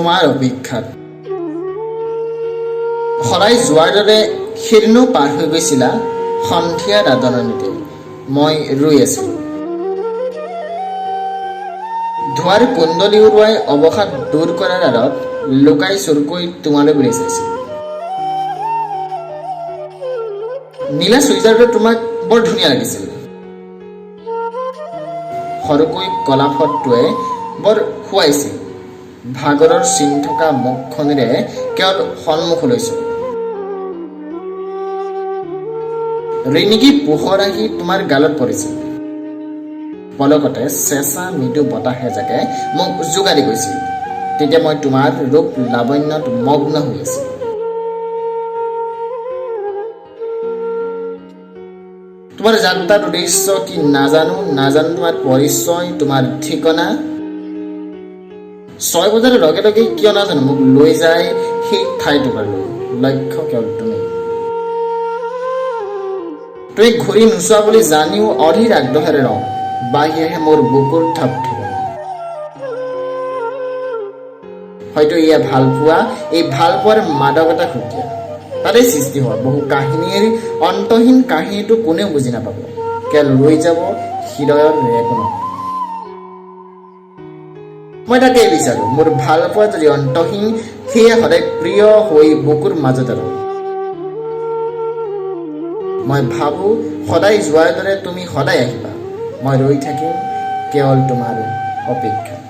তোমাৰ অপেক্ষাত। সৰাই যোৱাৰ দৰে সেইদিনো পাৰ হৈ গৈছিলা সন্ধিয়া দাদননিতে মই ৰৈ আছিলোঁ। ধোঁৱাৰ কুণ্ডলী উৰুৱাই অৱসাদ দূৰ কৰাৰ আঁৰত লুকাই চুৰকৈ তোমালৈ বুলি চাইছিল। নীলা চুইজাৰটো তোমাক বৰ ধুনীয়া লাগিছিল। সৰুকৈ কলা ফটোৱে বৰ শুৱাইছিল। ভাগৰৰ চিন থকা মুখখনেৰে কেৱল সন্মুখলৈ চাই। ৰিণিকী পোহৰ আহি তোমাৰ গালত পৰিছিল। পলকতে চেঁচা মৃদু বতাহ এজাকে মোক জোকাৰি গৈছিল। তেতিয়া মই তোমাৰ ৰূপ লাৱণ্যত মগ্ন হৈ আছিলোঁ। তোমাৰ যাত্ৰাৰ উদ্দেশ্য কি নাজানো তোমাৰ পৰিচয়, তোমাৰ ঠিকনা। 6 বজাৰ লগে লগে কিয় নাজানো মোক লৈ যায় সেই ঠাইটুকুৰালৈ। লক্ষ্য কেৱল তুমি ঘূৰি নোচোৱা বুলি জানিও অধীৰ আগ্ৰহেৰে ৰওঁ। বাঢ়ি আহে মোৰ বুকুৰ থপথপনি। হয়তো এয়া ভাল পোৱা, এই ভাল পোৱাৰ মাদকতা সুকীয়া। তাতে সৃষ্টি হোৱা বহু কাহিনীৰ অন্তহীন কাহিনীটো কোনেও বুজি নাপাব, কেৱল লৈ যাব হৃদয়ৰ ৰেকনত। মই তাকেই বিচাৰোঁ, মোৰ ভাল পোৱা যদি অন্তহীন, সেয়া সদায় প্ৰিয় হৈ বুকুৰ মাজত আৰু। মই ভাবোঁ সদায় যোৱাৰ দৰে তুমি সদায় আহিবা। মই ৰৈ থাকিম কেৱল তোমাৰ অপেক্ষা।